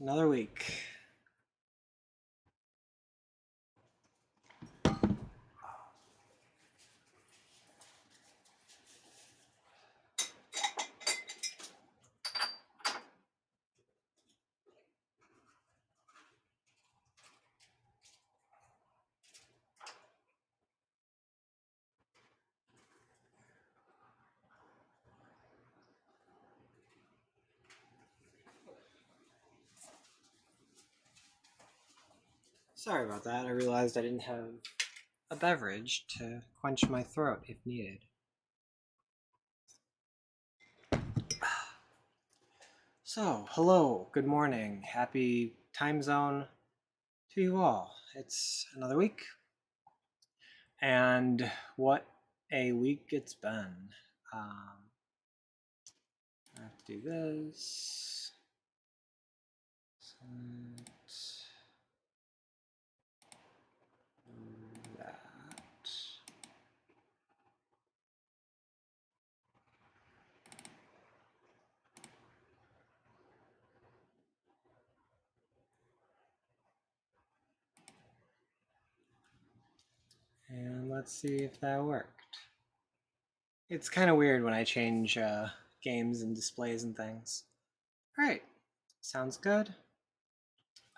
Another week. Sorry about that. I realized I didn't have a beverage to quench my throat if needed. So, hello, good morning, happy time zone to you all. It's another week, and what a week it's been. I have to do this. That. And let's see if that worked. It's kind of weird when I change games and displays and things. All right, sounds good.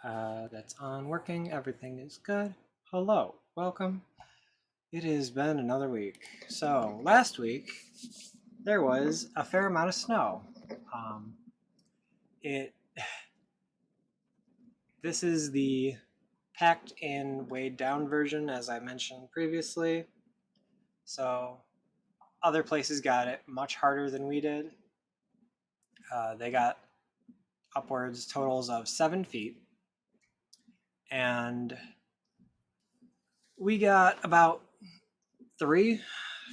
That's on working. Everything is good. Hello, welcome. It has been another week. So last week there was a fair amount of snow. This is the packed in, weighed down version, as I mentioned previously. So other places got it much harder than we did. They got upwards totals of 7 feet. And we got about 3,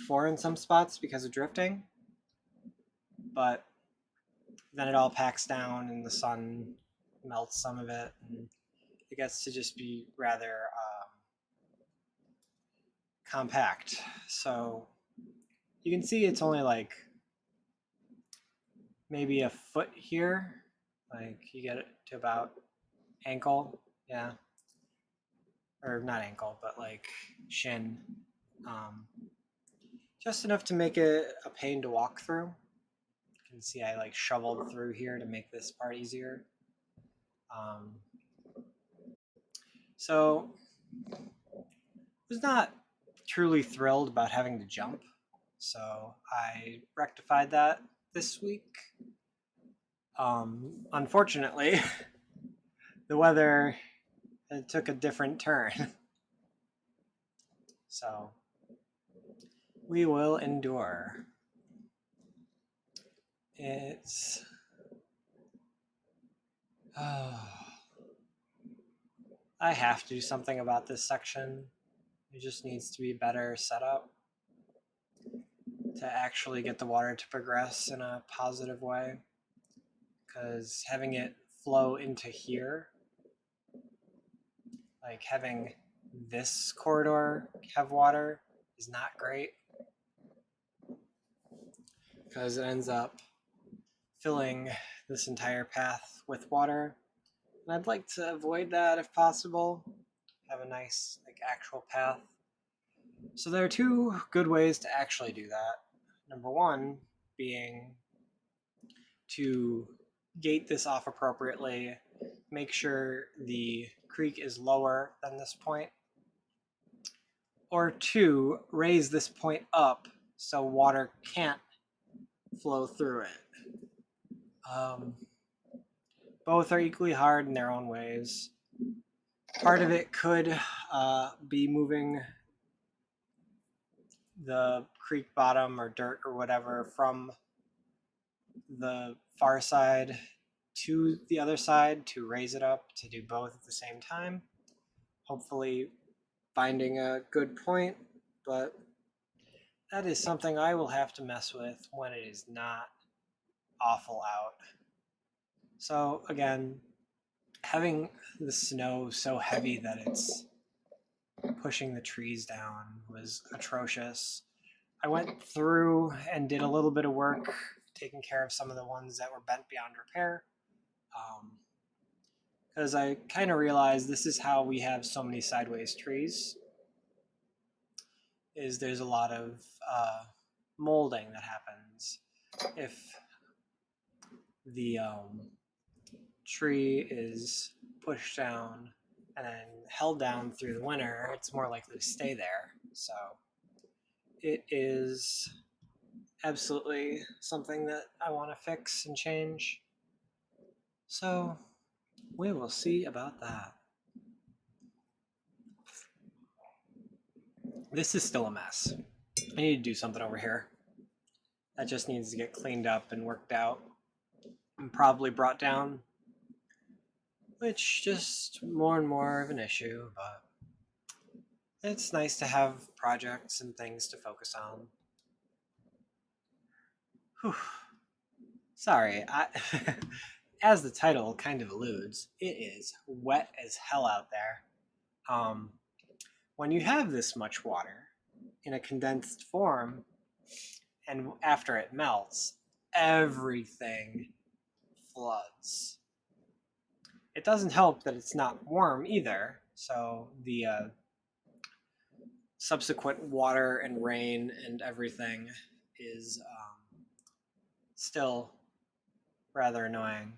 4 in some spots because of drifting. But then it all packs down and the sun melts some of it. And it gets to just be rather compact. So you can see it's only like maybe a foot here. Like you get it to about ankle. Yeah. Or not ankle, but like shin. Just enough to make it a pain to walk through. You can see I like shoveled through here to make this part easier. So I was not truly thrilled about having to jump. So I rectified that this week. Unfortunately, the weather took a different turn. So we will endure. It's I have to do something about this section. It just needs to be better set up to actually get the water to progress in a positive way. Because having it flow into here, like having this corridor have water, is not great. Because it ends up filling this entire path with water. And I'd like to avoid that if possible. Have a nice like actual path. So there are 2 good ways to actually do that. Number 1 being to gate this off appropriately, make sure the creek is lower than this point. Or 2, raise this point up so water can't flow through it. Both are equally hard in their own ways. Part of it could be moving the creek bottom or dirt or whatever from the far side to the other side to raise it up, to do both at the same time. Hopefully finding a good point, but that is something I will have to mess with when it is not awful out. So again, having the snow so heavy that it's pushing the trees down was atrocious. I went through and did a little bit of work taking care of some of the ones that were bent beyond repair. because I kind of realized this is how we have so many sideways trees. Is there's a lot of molding that happens if the tree is pushed down and then held down through the winter. It's more likely to stay there. So it is absolutely something that I want to fix and change. So we will see about that. This is still a mess. I need to do something over here. That just needs to get cleaned up and worked out and probably brought down, which just more and more of an issue, but it's nice to have projects and things to focus on. Whew. Sorry, as the title kind of alludes, it is wet as hell out there. When you have this much water in a condensed form, and after it melts, everything floods. It doesn't help that it's not warm either, so the subsequent water and rain and everything is still rather annoying.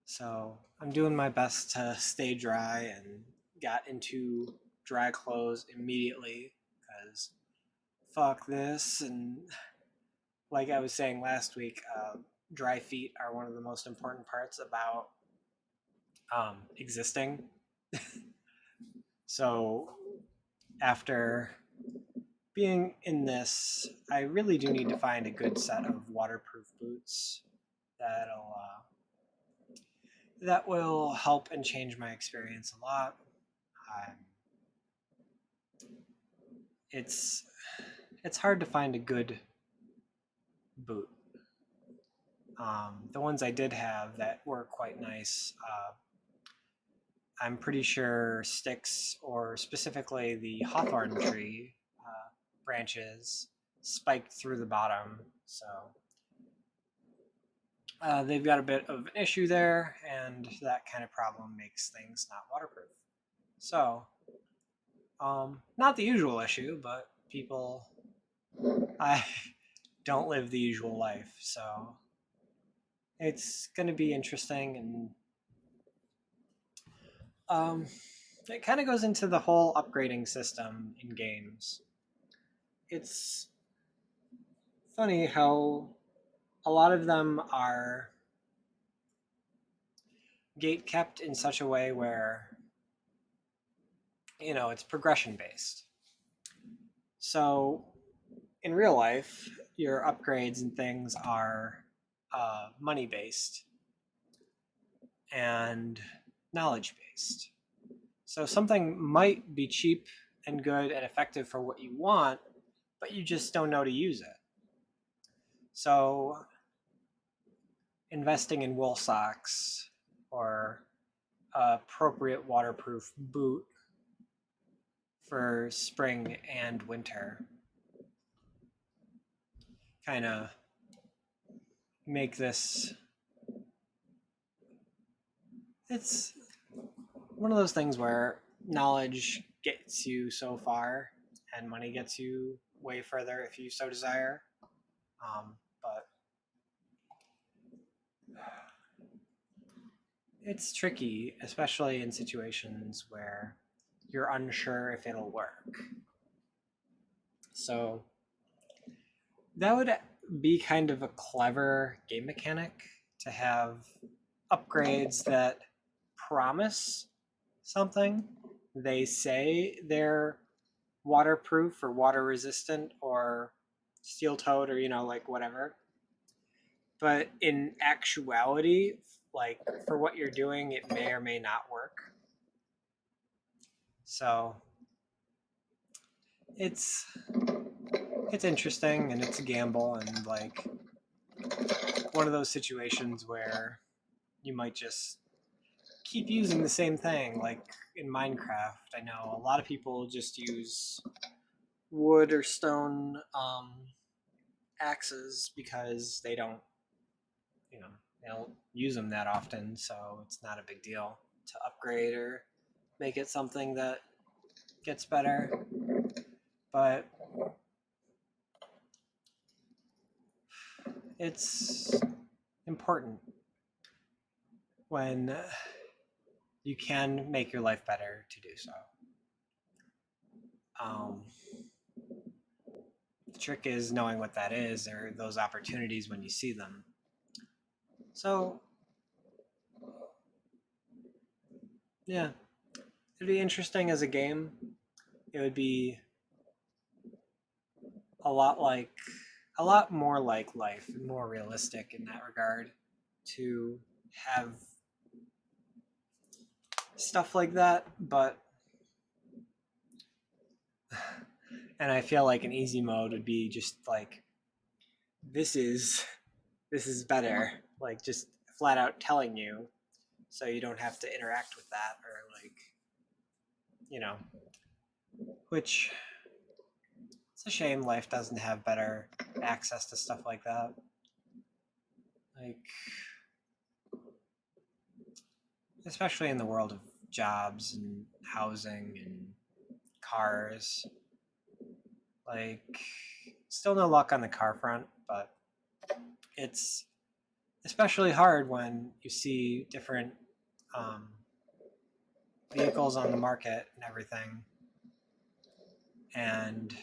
So I'm doing my best to stay dry and got into dry clothes immediately because fuck this. And like I was saying last week, dry feet are one of the most important parts about existing. So after being in this, I really do need to find a good set of waterproof boots that will help and change my experience a lot. Um, it's it's hard to find a good boot. The ones I did have that were quite nice. I'm pretty sure sticks, or specifically the hawthorn tree branches, spiked through the bottom. So they've got a bit of an issue there, and that kind of problem makes things not waterproof. So, not the usual issue, but people, I don't live the usual life, so it's going to be interesting. And it kind of goes into the whole upgrading system in games. It's funny how a lot of them are gate kept in such a way where it's progression based. So in real life, your upgrades and things are money based and knowledge based. So something might be cheap and good and effective for what you want, but you just don't know to use it. So investing in wool socks or appropriate waterproof boot for spring and winter kind of make this, it's one of those things where knowledge gets you so far and money gets you way further if you so desire. But it's tricky, especially in situations where you're unsure if it'll work. So that would be kind of a clever game mechanic to have upgrades that promise something. They say they're waterproof or water resistant or steel toed or like whatever. But in actuality, like for what you're doing, it may or may not work. So it's interesting and it's a gamble and like one of those situations where you might just keep using the same thing. Like in Minecraft, I know a lot of people just use wood or stone axes because they don't, they don't use them that often, so it's not a big deal to upgrade or make it something that gets better. But it's important when you can make your life better to do so. Um, the trick is knowing what that is, or those opportunities when you see them. So, yeah, it'd be interesting as a game. It would be a lot more like life, more realistic in that regard, to have stuff like that. But and I feel like an easy mode would be just like this is this is better, like just flat out telling you, so you don't have to interact with that, or like, you know, which it's a shame life doesn't have better access to stuff like that. Like, especially in the world of jobs and housing and cars. Like, still no luck on the car front, but it's especially hard when you see different um, vehicles on the market and everything, and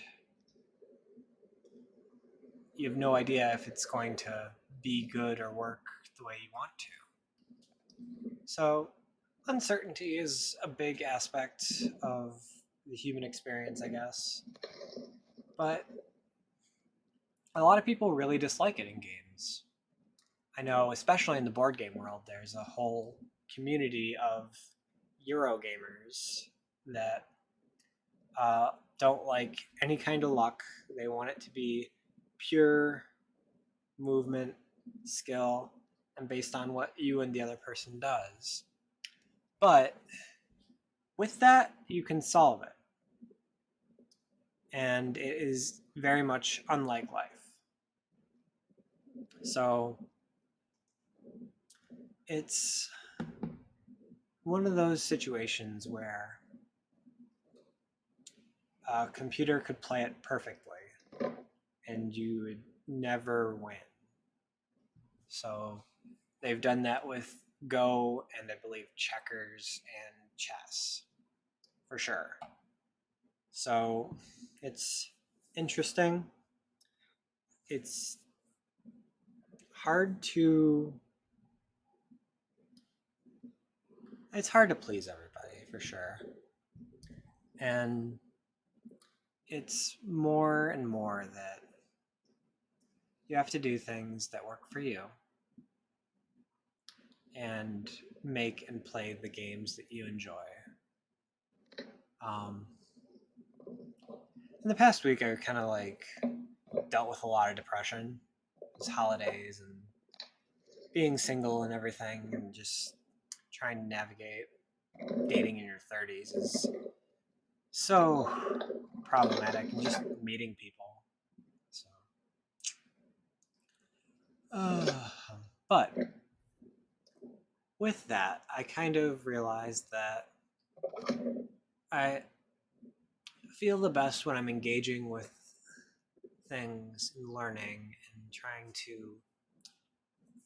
you have no idea if it's going to be good or work the way you want to. So, uncertainty is a big aspect of the human experience, I guess. But a lot of people really dislike it in games. I know, especially in the board game world, there's a whole community of Euro gamers that uh, don't like any kind of luck. They want it to be pure movement, skill, and based on what you and the other person does. But with that, you can solve it. And it is very much unlike life. So it's one of those situations where a computer could play it perfectly and you would never win. So they've done that with Go and I believe checkers and chess for sure. So it's interesting. It's hard to please everybody for sure. And it's more and more that you have to do things that work for you and make and play the games that you enjoy. Um, in the past week, I kind of like dealt with a lot of depression, just holidays and being single and everything, and just trying to navigate dating in your 30s is so problematic, and just meeting people. So, but with that, I kind of realized that I feel the best when I'm engaging with things and learning and trying to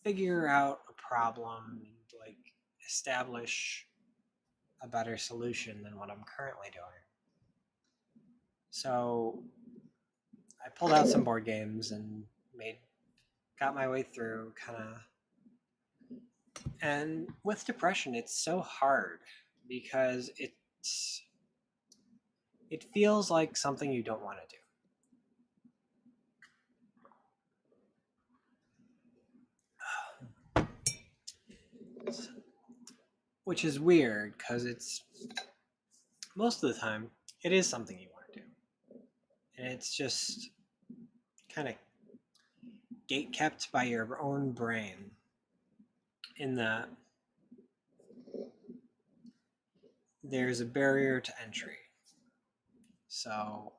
figure out a problem and like establish a better solution than what I'm currently doing. So I pulled out some board games and got my way through kind of. And with depression, it's so hard because it feels like something you don't want to do, which is weird because it's most of the time it is something you want to do, and it's just kind of gate kept by your own brain in that there's a barrier to entry. So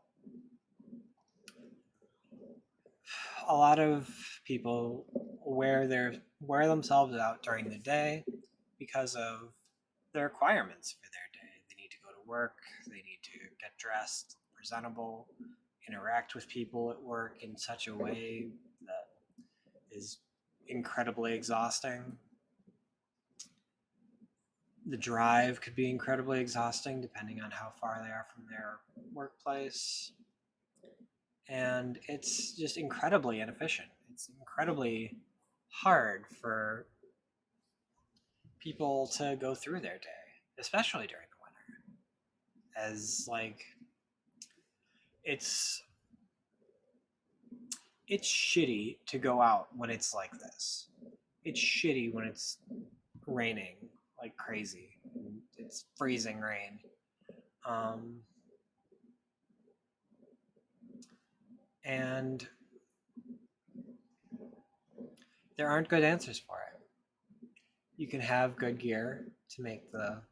a lot of people wear themselves out during the day because of the requirements for their day. They need to go to work, they need to get dressed, presentable, interact with people at work in such a way that is incredibly exhausting. The drive could be incredibly exhausting depending on how far they are from their workplace. And it's just incredibly inefficient. It's incredibly hard for people to go through their day, especially during the winter. As like it's it's shitty to go out when it's like this. It's shitty when it's raining like crazy. It's freezing rain. Um, and there aren't good answers for it. You can have good gear to make the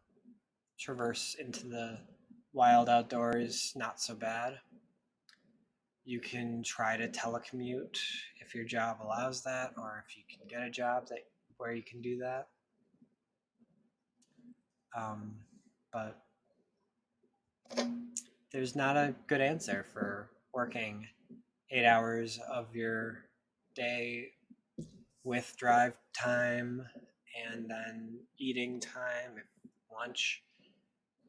traverse into the wild outdoors not so bad. You can try to telecommute if your job allows that, or if you can get a job that where you can do that. But there's not a good answer for working 8 hours of your day with drive time and then eating time. If lunch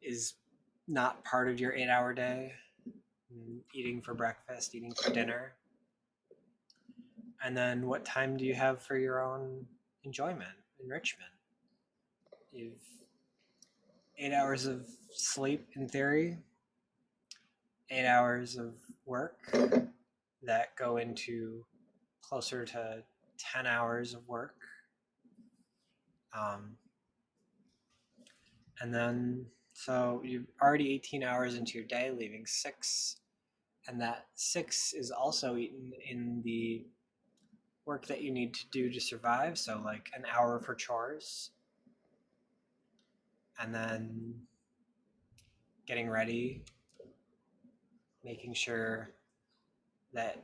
is not part of your 8 hour day, eating for breakfast, eating for dinner. And then what time do you have for your own enjoyment, enrichment? You've 8 hours of sleep in theory, 8 hours of work that go into closer to 10 hours of work. And then, so you're already 18 hours into your day, leaving 6. And that 6 is also eaten in the work that you need to do to survive. So, like an hour for chores. And then getting ready, making sure that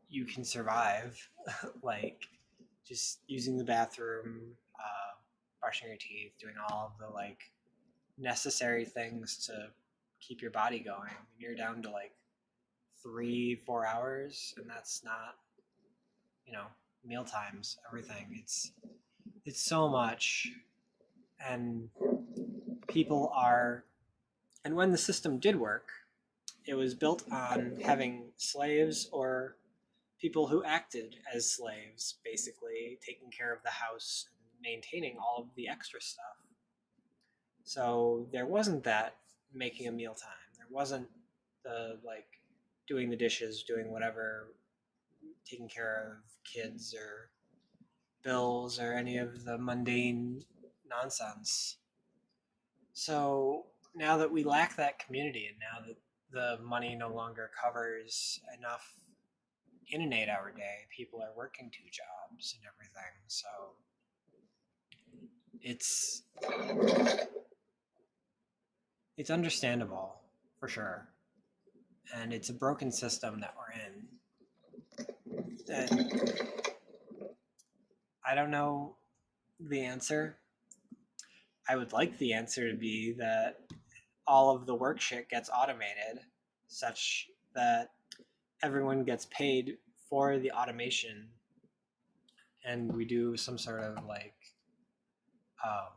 you can survive, like just using the bathroom, brushing your teeth, doing all of the like necessary things to keep your body going. You're down to like 3-4 hours, and that's not, meal times, everything. It's so much, and people are, and when the system did work, it was built on having slaves or people who acted as slaves, basically taking care of the house and maintaining all of the extra stuff. So there wasn't that making a meal time. There wasn't the like doing the dishes, doing whatever, taking care of kids or bills or any of the mundane nonsense. So now that we lack that community, and now that the money no longer covers enough in an 8 hour day, people are working 2 jobs and everything. So it's it's understandable for sure, and it's a broken system that we're in. And I don't know the answer. I would like the answer to be that all of the work shit gets automated, such that everyone gets paid for the automation, and we do some sort of like um,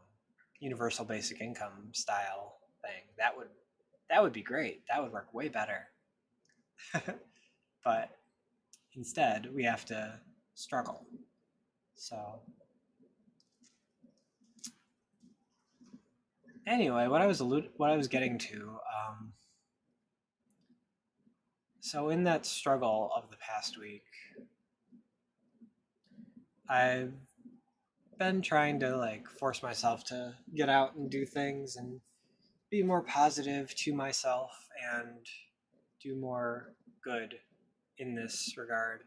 universal basic income style thing. That would be great. That would work way better. But instead, we have to struggle. So anyway, what I was getting to. So in that struggle of the past week, I've been trying to like force myself to get out and do things and be more positive to myself and do more good in this regard.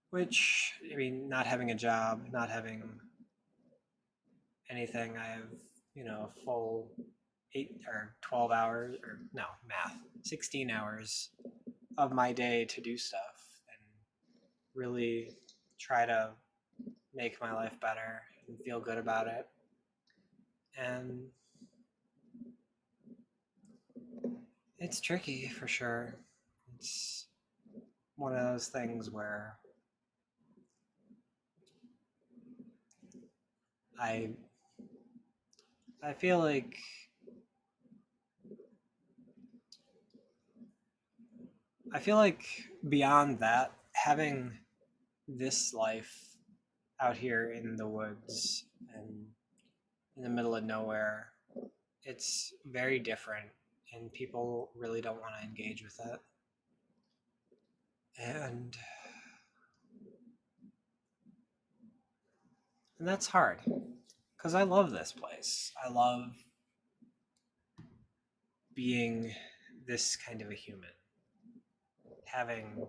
Which, I mean, not having a job, not having anything, I have, a full 8 or 12 hours, or no, math, 16 hours of my day to do stuff and really try to make my life better and feel good about it. And it's tricky for sure. It's one of those things where I I feel like beyond that, having this life out here in the woods and in the middle of nowhere, it's very different and people really don't want to engage with it. And that's hard because I love this place. I love being this kind of a human, having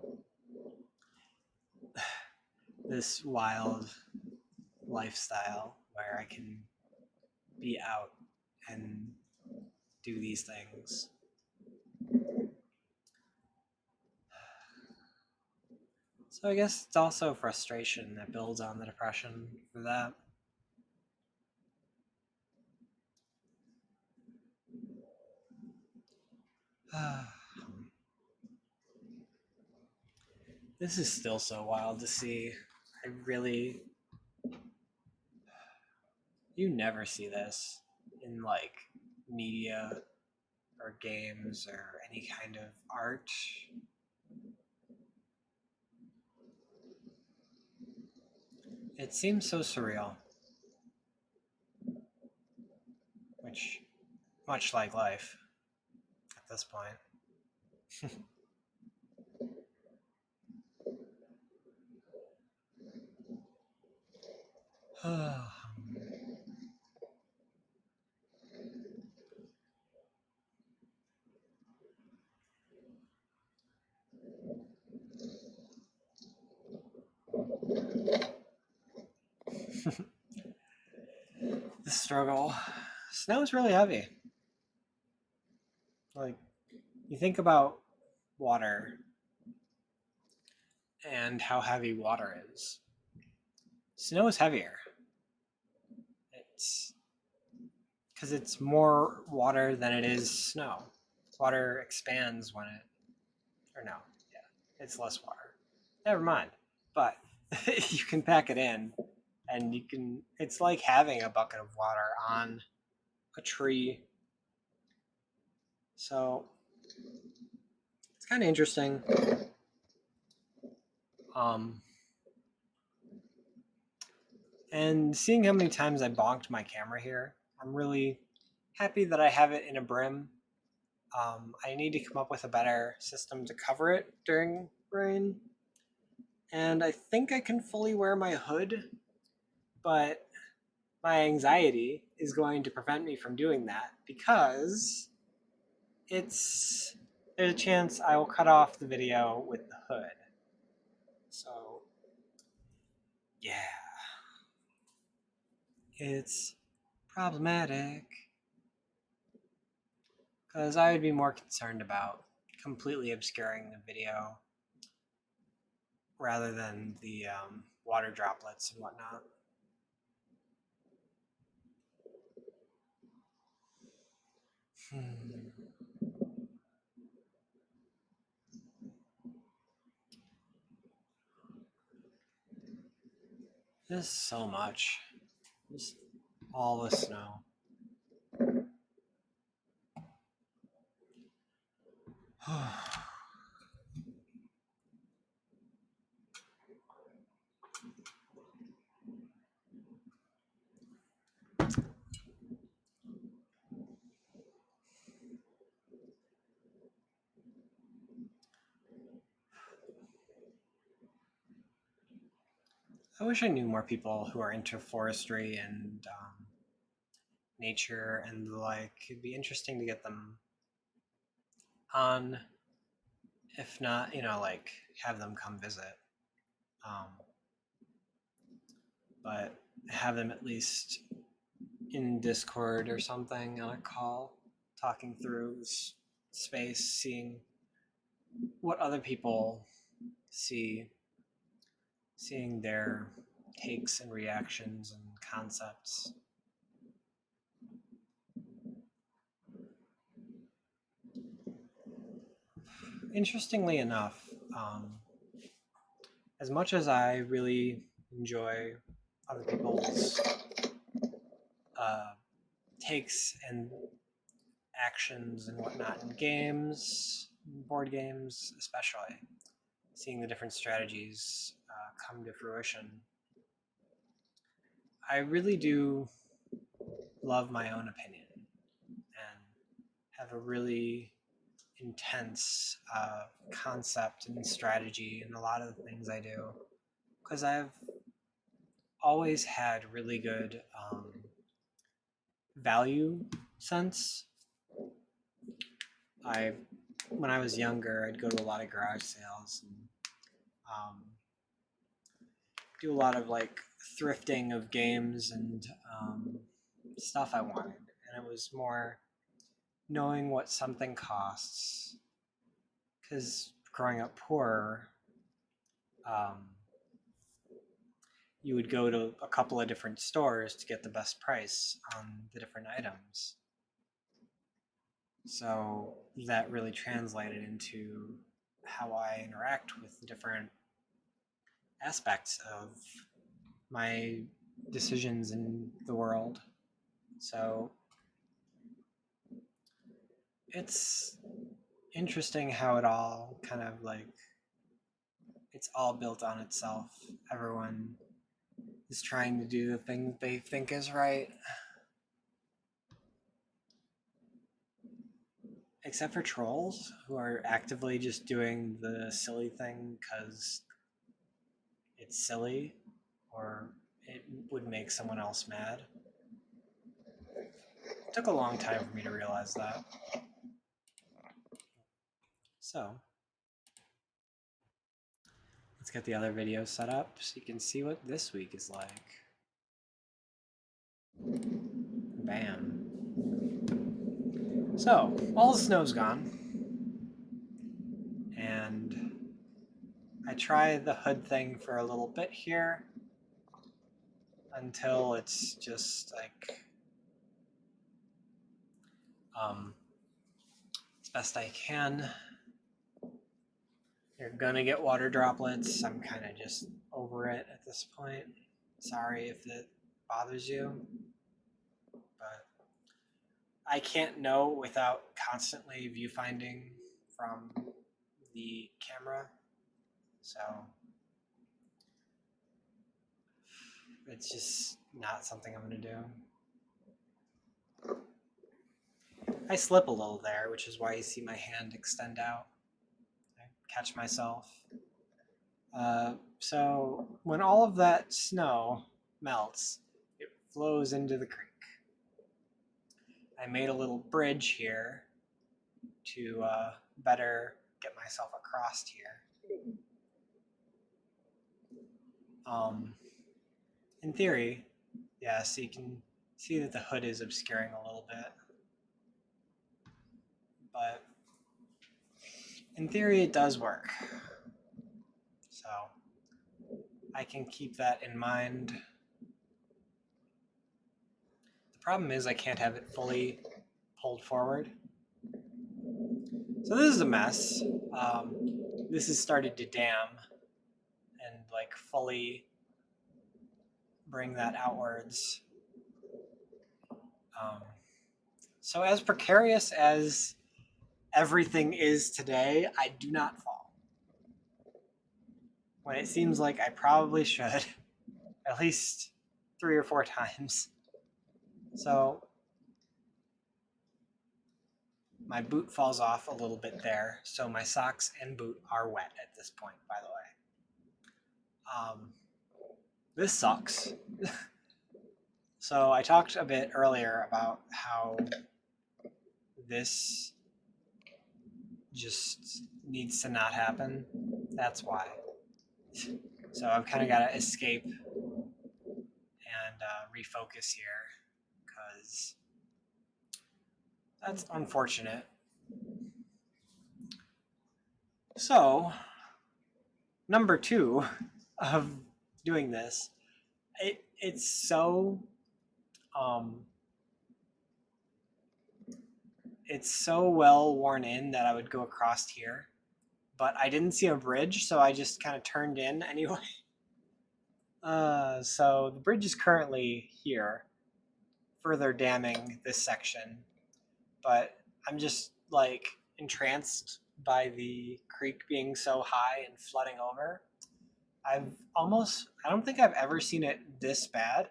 this wild lifestyle where I can be out and do these things. So I guess it's also frustration that builds on the depression for that. This is still so wild to see. You never see this in like media or games or any kind of art. It seems so surreal, which, much like life at this point. The struggle. Snow is really heavy. Like, you think about water and how heavy water is. Snow is heavier. It's because it's more water than it is snow. Water expands when it, or no, yeah, it's less water. Never mind. But you can pack it in and you can, it's like having a bucket of water on a tree. So it's kind of interesting. Um, and seeing how many times I bonked my camera here, I'm really happy that I have it in a brim. I need to come up with a better system to cover it during rain. And I think I can fully wear my hood, but my anxiety is going to prevent me from doing that because there's a chance I will cut off the video with the hood. So, yeah, it's problematic because I would be more concerned about completely obscuring the video rather than the water droplets and whatnot. There's so much. Just all the snow. I wish I knew more people who are into forestry and nature and the like. It'd be interesting to get them on, if not, like have them come visit. Um, but have them at least in Discord or something on a call, talking through space, seeing what other people see, seeing their takes and reactions and concepts. Interestingly enough, as much as I really enjoy other people's takes and actions and whatnot in games, board games especially, seeing the different strategies come to fruition, I really do love my own opinion and have a really intense concept and strategy in a lot of the things I do, because I've always had really good value sense. When I was younger, I'd go to a lot of garage sales and do a lot of like thrifting of games and stuff I wanted, and it was more knowing what something costs. Because growing up poor, you would go to a couple of different stores to get the best price on the different items. So that really translated into how I interact with different aspects of my decisions in the world. So it's interesting how it all kind of like, it's all built on itself. Everyone is trying to do the thing they think is right. Except for trolls who are actively just doing the silly thing because it's silly or it would make someone else mad. It took a long time for me to realize that. So let's get the other video set up so you can see what this week is like. Bam. So all the snow's gone, and I try the hood thing for a little bit here until it's just like as best I can. You're gonna get water droplets. I'm kind of just over it at this point. Sorry if it bothers you, but I can't know without constantly viewfinding from the camera. So it's just not something I'm gonna do. I slip a little there, which is why you see my hand extend out. I catch myself. So when all of that snow melts, it flows into the creek. I made a little bridge here to better get myself across here. In theory, yeah, so you can see that the hood is obscuring a little bit. But in theory, it does work. So I can keep that in mind. The problem is I can't have it fully pulled forward. So this is a mess. This has started to dam and like fully bring that outwards. So as precarious as everything is today, I do not fall. When it seems like I probably should, at least 3 or 4 times. So my boot falls off a little bit there, so my socks and boot are wet at this point, by the way. This sucks. So I talked a bit earlier about how this just needs to not happen. That's why. So I've kind of got to escape and refocus here, because that's unfortunate. So, number 2 of doing this, it's so um, it's so well worn in that I would go across here, but I didn't see a bridge, so I just kind of turned in anyway. So the bridge is currently here, further damming this section, but I'm just like entranced by the creek being so high and flooding over. I don't think I've ever seen it this bad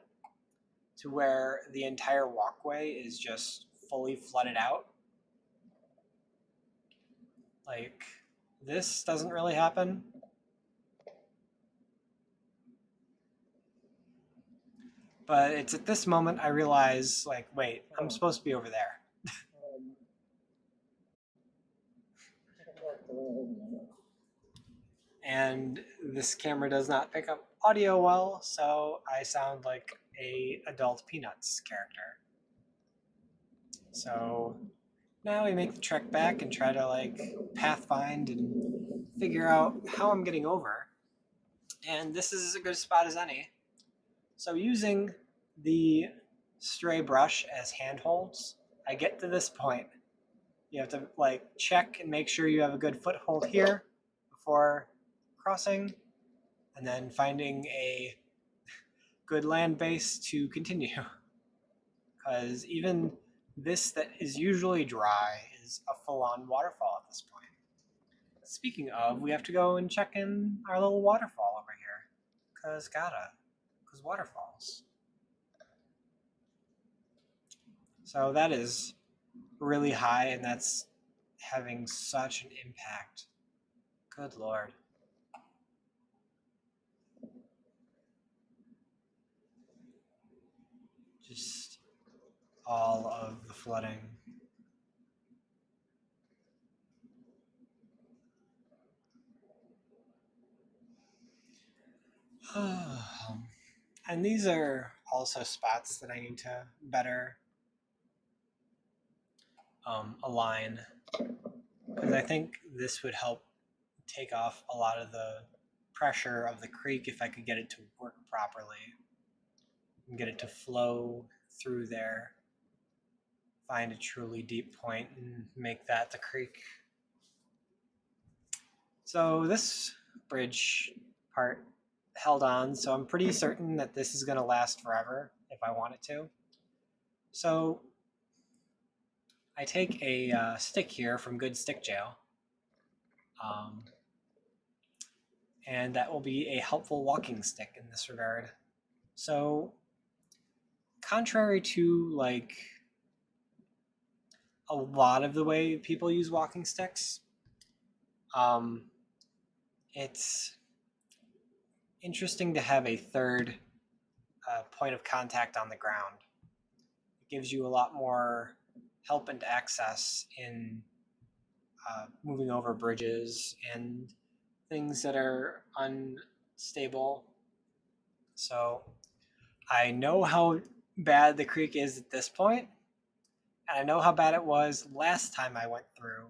to where the entire walkway is just fully flooded out. Like, this doesn't really happen. But it's at this moment I realize, like, wait, I'm supposed to be over there. And this camera does not pick up audio well, so I sound like a adult Peanuts character. So now we make the trek back and try to like pathfind and figure out how I'm getting over. And this is as good a spot as any. So using the stray brush as handholds, I get to this point. You have to like check and make sure you have a good foothold here before crossing, and then finding a good land base to continue. Because even this that is usually dry is a full-on waterfall at this point. Speaking of, we have to go and check in our little waterfall over here. Because waterfalls. So that is really high, and that's having such an impact. Good Lord. Just all of the flooding. And these are also spots that I need to better align, because I think this would help take off a lot of the pressure of the creek if I could get it to work properly and get it to flow through there, find a truly deep point and make that the creek. So this bridge part held on, so I'm pretty certain that this is going to last forever if I want it to. So I take a stick here from Good Stick Jail, and that will be a helpful walking stick in this regard. So, contrary to like a lot of the way people use walking sticks, um, it's interesting to have a third point of contact on the ground. It gives you a lot more help and access in moving over bridges and things that are unstable. So I know how bad the creek is at this point, and I know how bad it was last time I went through.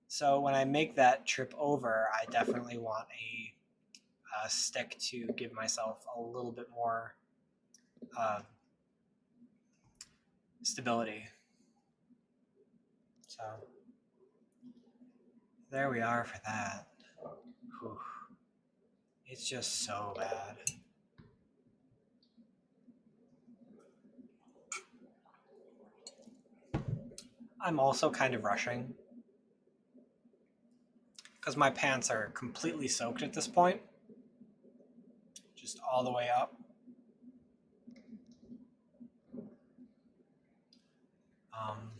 So when I make that trip over, I definitely want a stick to give myself a little bit more uh, stability. So there we are for that. Whew. It's just so bad. I'm also kind of rushing because my pants are completely soaked at this point, just all the way up. Um,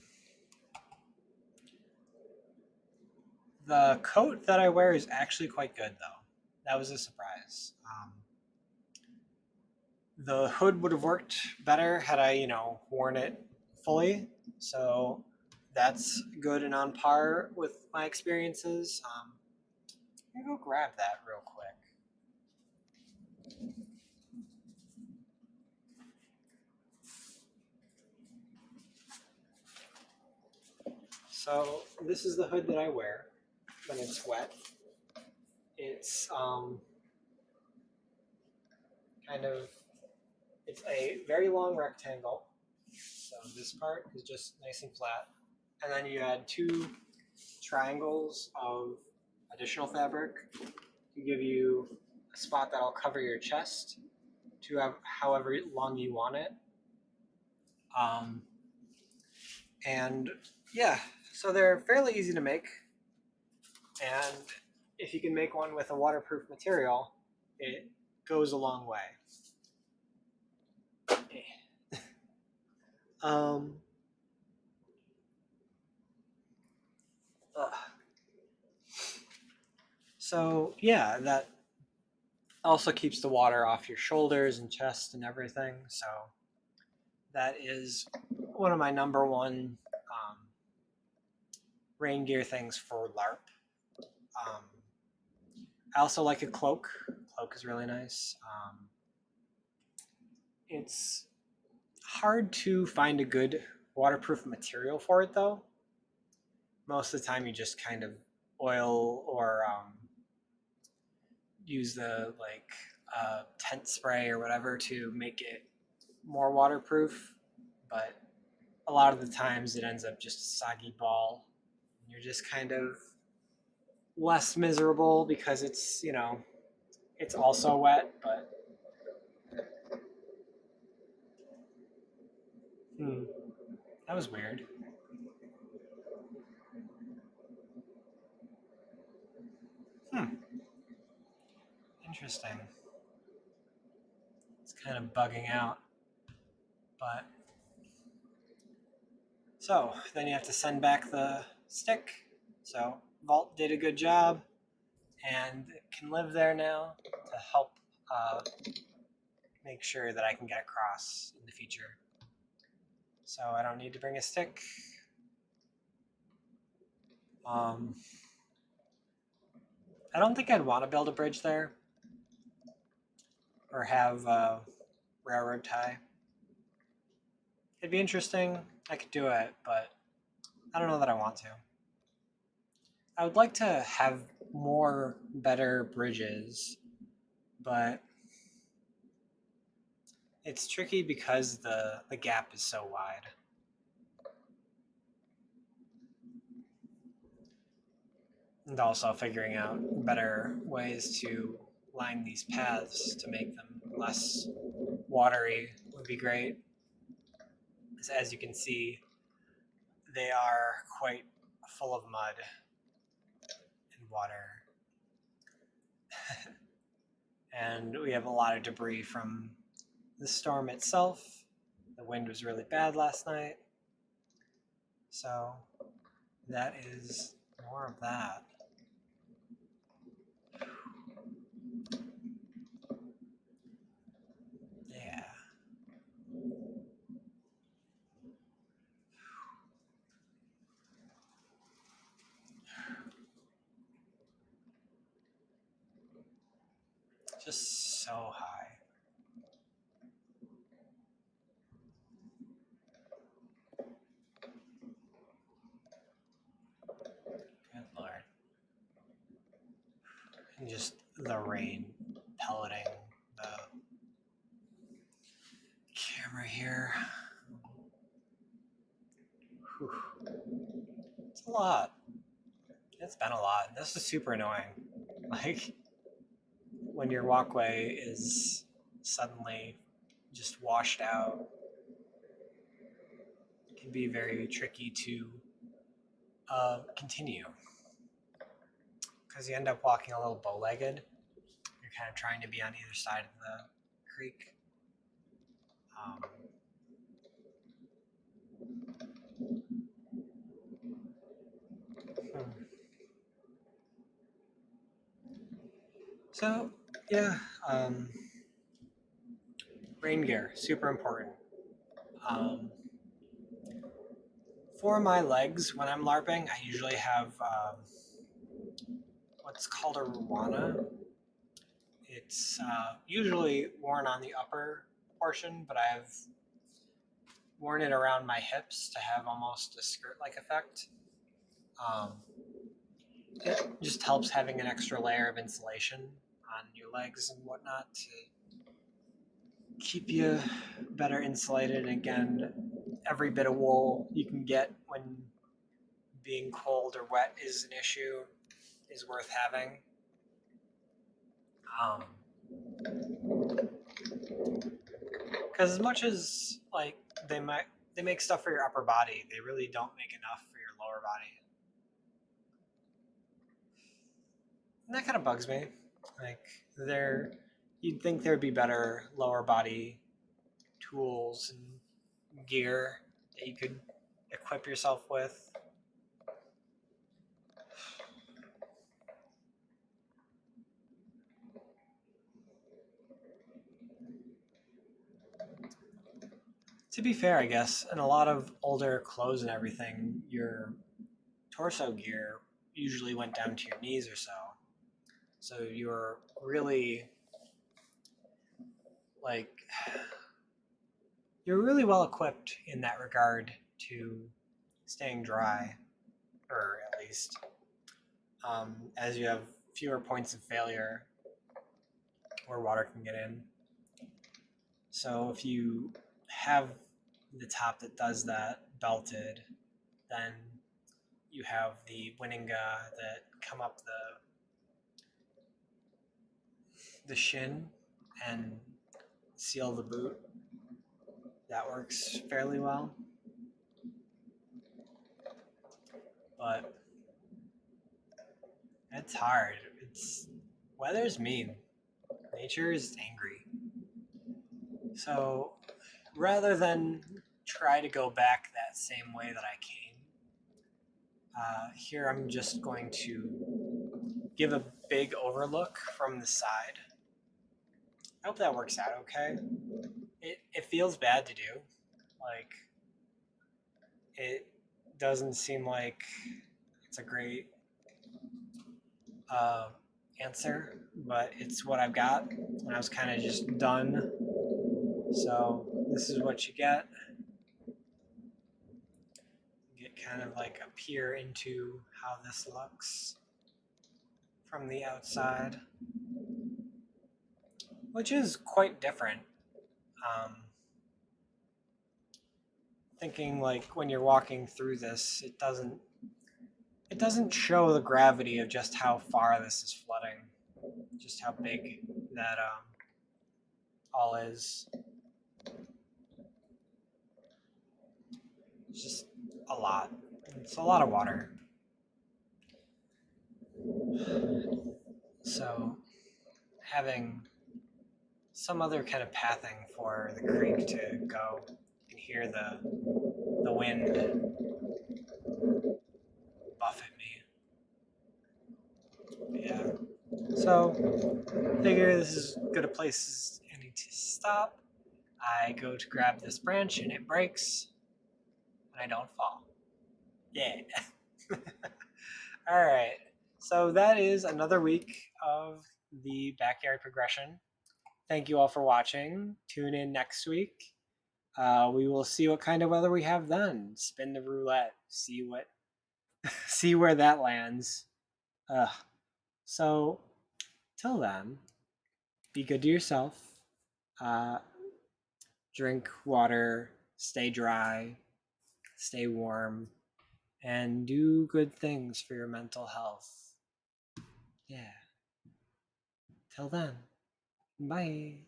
the coat that I wear is actually quite good, though. That was a surprise. The hood would have worked better had I, worn it fully. So that's good and on par with my experiences. I'm gonna go grab that real quick. So this is the hood that I wear. when it's wet. It's kind of, it's a very long rectangle. So this part is just nice and flat. And then you add 2 triangles of additional fabric to give you a spot that'll cover your chest to have however long you want it. And yeah, so they're fairly easy to make. And if you can make one with a waterproof material, it goes a long way. um, so yeah, that also keeps the water off your shoulders and chest and everything. So that is one of my number one rain gear things for LARP. I also like a cloak. Cloak is really nice. It's hard to find a good waterproof material for it, though. Most of the time, you just kind of oil or use the tent spray or whatever to make it more waterproof. But a lot of the times, it ends up just a soggy ball. You're just kind of less miserable because it's it's also wet, but that was weird. Interesting. It's kind of bugging out, but so then you have to send back the stick. So Vault did a good job, and it can live there now to help make sure that I can get across in the future. So I don't need to bring a stick. I don't think I'd want to build a bridge there or have a railroad tie. It'd be interesting. I could do it, but I don't know that I want to. I would like to have more better bridges, but it's tricky because the gap is so wide. And also figuring out better ways to line these paths to make them less watery would be great. As you can see, they are quite full of mud and water. And we have a lot of debris from the storm itself. The wind was really bad last night. So that is more of that. Yeah. Just so high. Good Lord. And just the rain pelleting the camera here. Whew. It's a lot. It's been a lot. This is super annoying. Like, when your walkway is suddenly just washed out, it can be very tricky to continue. Because you end up walking a little bow-legged. You're kind of trying to be on either side of the creek. So, yeah, rain gear, super important. For my legs, when I'm LARPing, I usually have what's called a Ruana. It's usually worn on the upper portion, but I've worn it around my hips to have almost a skirt-like effect. it just helps having an extra layer of insulation on your legs and whatnot to keep you better insulated. And again, every bit of wool you can get when being cold or wet is an issue is worth having. Because as much as like they make stuff for your upper body, they really don't make enough for your lower body. And that kind of bugs me. Like you'd think there'd be better lower body tools and gear that you could equip yourself with. To be fair, I guess, in a lot of older clothes and everything, your torso gear usually went down to your knees or so. So you're really you're really well equipped in that regard to staying dry, or at least as you have fewer points of failure where water can get in. So if you have the top that does that belted, then you have the Winninga that come up the shin and seal the boot. That works fairly well. But it's hard. Weather's mean. Nature is angry. So rather than try to go back that same way that I came, here I'm just going to give a big overlook from the side. I hope that works out okay. It feels bad to do. Like, it doesn't seem like it's a great answer, but it's what I've got. And I was kind of just done. So this is what you get. You get kind of like a peer into how this looks from the outside, which is quite different. Thinking like when you're walking through this, it doesn't show the gravity of just how far this is flooding, just how big that all is. It's just a lot. It's a lot of water. So having some other kind of pathing for the creek to go, you can hear the wind buffet me. Yeah. So figure this is good a place as any to stop. I go to grab this branch and it breaks and I don't fall. Yeah. All right. So that is another week of the backyard progression. Thank you all for watching. Tune in next week. We will see what kind of weather we have then. Spin the roulette. See where that lands. So till then, be good to yourself. Drink water. Stay dry. Stay warm. And do good things for your mental health. Yeah. Till then, bye.